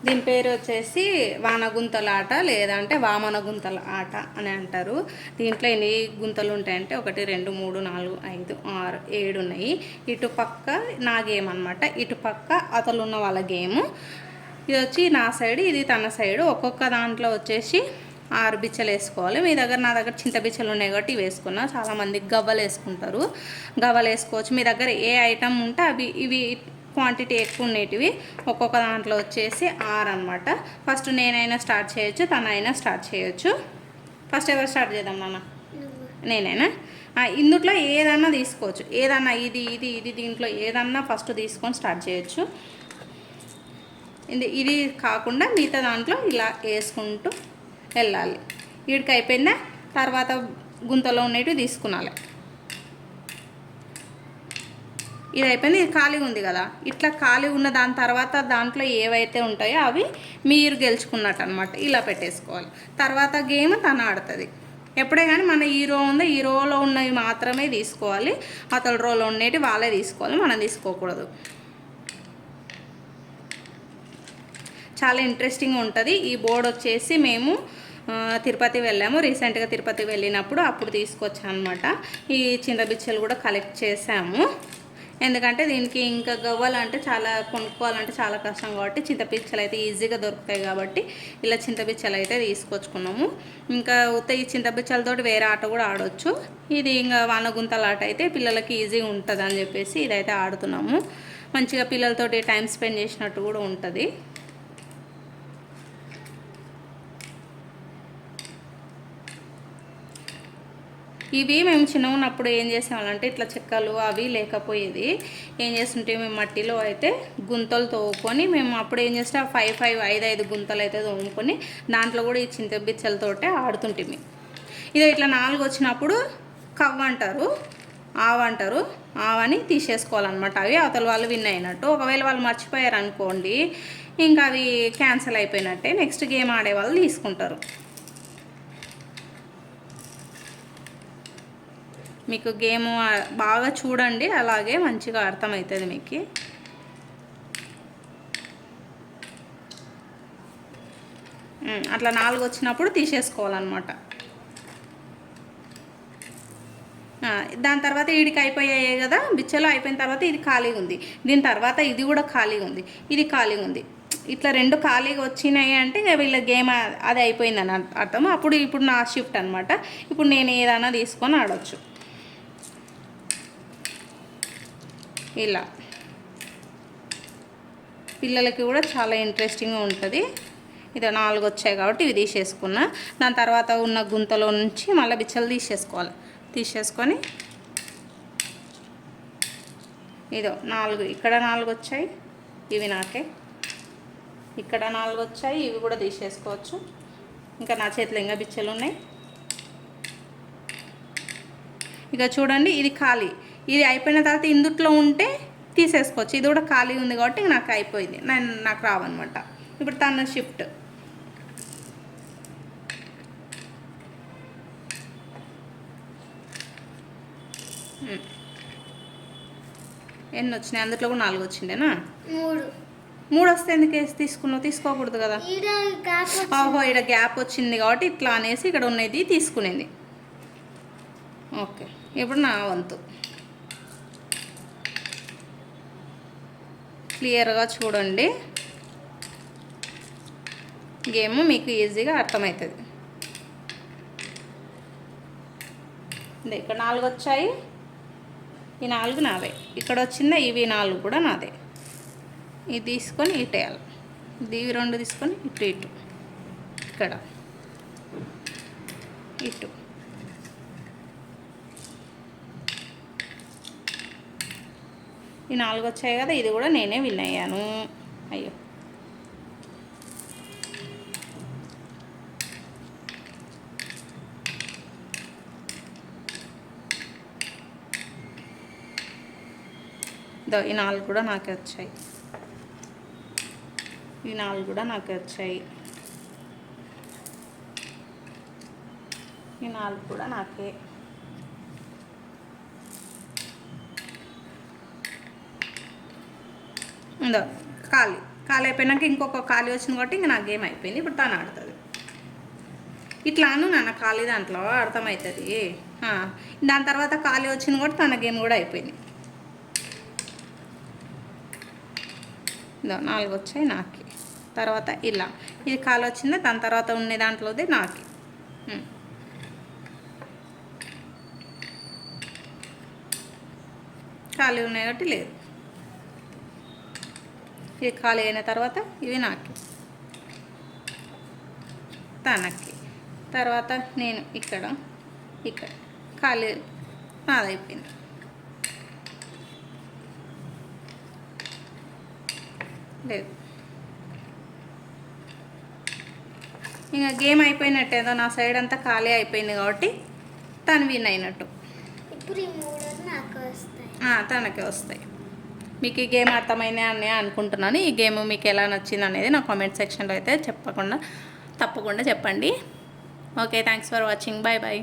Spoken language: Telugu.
దీని పేరు వచ్చేసి వానగుంతల ఆట లేదంటే వామన గుంతల ఆట అని అంటారు. దీంట్లో ఎన్ని గుంతలు ఉంటాయంటే 1 2 3 4 5 6 7 ఉన్నాయి. ఇటు పక్క నా గేమ్ అనమాట, ఇటు పక్క అతలు ఉన్న వాళ్ళ గేము. ఇది వచ్చి నా సైడ్, ఇది తన సైడ్. ఒక్కొక్క దాంట్లో వచ్చేసి 6 బిచ్చలు వేసుకోవాలి. నా దగ్గర చింత బిచ్చలు ఉన్నాయి కాబట్టి వేసుకున్నా. చాలామంది గవ్వలు వేసుకుంటారు, గవ్వలు వేసుకోవచ్చు. మీ దగ్గర ఏ ఐటమ్ ఉంటే ఇవి క్వాంటిటీ ఎక్కువ ఉండేటివి. ఒక్కొక్క దాంట్లో వచ్చేసి 6 అనమాట. ఫస్ట్ నేనైనా స్టార్ట్ చేయొచ్చు, తనైనా స్టార్ట్ చేయొచ్చు. ఫస్ట్ ఎవరు స్టార్ట్ చేద్దాం నాన్న? నేనైనా. ఇందుట్లో ఏదన్నా తీసుకోవచ్చు, ఏదన్నా ఇది దీంట్లో ఏదన్నా ఫస్ట్ తీసుకొని స్టార్ట్ చేయొచ్చు. ఇది కాకుండా మిగతా దాంట్లో ఇలా వేసుకుంటూ వెళ్ళాలి. వీడికి అయిపోయిందా, తర్వాత గుంతలో ఉండేటివి తీసుకున్నాలి. ఇది అయిపోయింది. ఇది ఖాళీగా ఉంది కదా, ఇట్లా ఖాళీ ఉన్న దాని తర్వాత దాంట్లో ఏవైతే ఉంటాయో అవి మీరు గెలుచుకున్నట్టు అనమాట. ఇలా పెట్టేసుకోవాలి. తర్వాత గేమ్ తను ఆడుతుంది. ఎప్పుడే కానీ మన ఈ రో ఉందో ఈ రోలో ఉన్నవి మాత్రమే తీసుకోవాలి. అతల రోలో ఉండేవి వాళ్ళే తీసుకోవాలి, మనం తీసుకోకూడదు. చాలా ఇంట్రెస్టింగ్ ఉంటుంది. ఈ బోర్డు వచ్చేసి మేము తిరుపతి వెళ్ళాము, రీసెంట్గా తిరుపతి వెళ్ళినప్పుడు అప్పుడు తీసుకొచ్చాను అనమాట. ఈ చింతబిచ్చలు కూడా కలెక్ట్ చేసాము. ఎందుకంటే దీనికి ఇంకా గవ్వాలంటే కొనుక్కోవాలంటే చాలా కష్టం కాబట్టి చింతపిచ్చలు అయితే ఈజీగా దొరుకుతాయి కాబట్టి ఇలా చింతపిచ్చలు అయితే తీసుకొచ్చుకున్నాము. ఇంకా ఈ చింతపిచ్చలతో వేరే ఆట కూడా ఆడవచ్చు. ఇది ఇంకా వానగుంతల ఆట అయితే పిల్లలకి ఈజీగా ఉంటుంది అని చెప్పేసి ఇదైతే ఆడుతున్నాము. మంచిగా పిల్లలతోటి టైం స్పెండ్ చేసినట్టు కూడా ఉంటుంది. ఇవి మేము చిన్నగా ఉన్నప్పుడు ఏం చేసేవాళ్ళంటే ఇట్లా చెక్కలు అవి లేకపోయేది. ఏం చేస్తుంటే మేము మట్టిలో అయితే గుంతలు తోముకొని మేము అప్పుడు ఏం చేస్తే 5 గుంతలు అయితే తోముకొని దాంట్లో కూడా ఈ చింతబిచ్చలతోటే ఆడుతుంటిమి. ఇది ఇట్లా 4 వచ్చినప్పుడు కవ్వంటారు, ఆవంటారు. ఆవని తీసేసుకోవాలన్నమాట. అవి అవతల వాళ్ళు విన్ అయినట్టు. ఒకవేళ వాళ్ళు మర్చిపోయారు అనుకోండి, ఇంకా అవి క్యాన్సిల్ అయిపోయినట్టే. నెక్స్ట్ గేమ్ ఆడే వాళ్ళు తీసుకుంటారు. మీకు గేమ్ బాగా చూడండి, అలాగే మంచిగా అర్థమవుతుంది మీకు. అట్లా 4 వచ్చినప్పుడు తీసేసుకోవాలన్నమాట. దాని తర్వాత వీడికి అయిపోయాయి కదా బిచ్చలు, అయిపోయిన తర్వాత ఇది ఖాళీగా ఉంది. దీని తర్వాత ఇది కూడా ఖాళీగా ఉంది, ఇది ఖాళీగా ఉంది. ఇట్లా 2 ఖాళీగా వచ్చినాయి అంటే ఇంకా వీళ్ళ గేమ్ అది అయిపోయిందని అర్థం. ఇప్పుడు నా షిఫ్ట్ అనమాట. ఇప్పుడు నేను ఏదైనా తీసుకొని ఆడవచ్చు. ఇలా పిల్లలకి కూడా చాలా ఇంట్రెస్టింగ్గా ఉంటుంది. ఇది 4 వచ్చాయి కాబట్టి ఇవి తీసేసుకున్నా. దాని తర్వాత ఉన్న గుంతలో నుంచి మళ్ళీ బిచ్చలు తీసేసుకొని ఇదో 4 ఇక్కడ 4 వచ్చాయి, ఇవి నాకే. ఇక్కడ 4 వచ్చాయి, ఇవి కూడా తీసేసుకోవచ్చు. ఇంకా నా చేతిలో ఇంకా బిచ్చలు ఉన్నాయి. ఇక చూడండి, ఇది ఖాళీ. ఇది అయిపోయిన తర్వాత ఇందుట్లో ఉంటే తీసేసుకోవచ్చు. ఇది కూడా ఖాళీ ఉంది కాబట్టి నాకు అయిపోయింది, నాకు రావన్నమాట. ఇప్పుడు తన షిఫ్ట్. ఎన్ని వచ్చినాయి? అందులో కూడా 4 వచ్చిండేనా? 3 వస్తే ఎందుకు వేసి తీసుకున్నావు? తీసుకోకూడదు కదా. ఓహో, ఇక్కడ గ్యాప్ వచ్చింది కాబట్టి ఇట్లా అనేసి ఇక్కడ ఉన్నది తీసుకునేది. ఓకే, ఇప్పుడు నా వంతు. క్లియర్గా చూడండి, గేమ్ మీకు ఈజీగా అర్థమవుతుంది. ఇక్కడ 4 వచ్చాయి, ఈ 4 నావే. ఇక్కడ వచ్చిందా, ఇవి 4 కూడా నాదే. ఇది తీసుకొని ఇటు వేయాలి, ఇవి 2 తీసుకొని ఇటు ఇక్కడ ఇటు. ఈ 4 వచ్చాయి కదా, ఇది కూడా నేనే విన్ అయ్యాను. అయ్యో, ఈ 4 కూడా నాకే వచ్చాయి, ఈ 4 కూడా నాకే వచ్చాయి, ఈ 4 కూడా నాకే. ఖాళీ. ఖాళీ అయిపోయినాక ఇంకొక ఖాళీ వచ్చింది కాబట్టి ఇంక నా గేమ్ అయిపోయింది. ఇప్పుడు తను ఆడుతుంది. ఇట్లా అను నాన్న, ఖాళీ దాంట్లో అర్థమవుతుంది. దాని తర్వాత ఖాళీ వచ్చింది కూడా తన గేమ్ కూడా అయిపోయింది. 4 వచ్చాయి నాకి. తర్వాత ఇలా ఇది ఖాళీ వచ్చింది, దాని తర్వాత ఉన్న దాంట్లోది నాకి. ఖాళీ ఉన్నాయి కాబట్టి లేదు. ఇది ఖాళీ అయిన తర్వాత ఇవి నాకి, తనకి. తర్వాత నేను ఇక్కడ ఖాళీ నాదైపోయింది. లేదు, ఇంకా గేమ్ అయిపోయినట్టు. ఏదో నా సైడ్ అంతా ఖాళీ అయిపోయింది కాబట్టి తను విన్ అయినట్టు. ఇప్పుడు ఈ 3 నాకు వస్తాయి, తనకే వస్తాయి. మీకు ఈ గేమ్ అర్థమైంది అని అనుకుంటున్నాను. ఈ గేమ్ మీకు ఎలా నచ్చింది అనేది నా కామెంట్ సెక్షన్లో అయితే తప్పకుండా చెప్పండి. Okay, thanks for watching. Bye bye.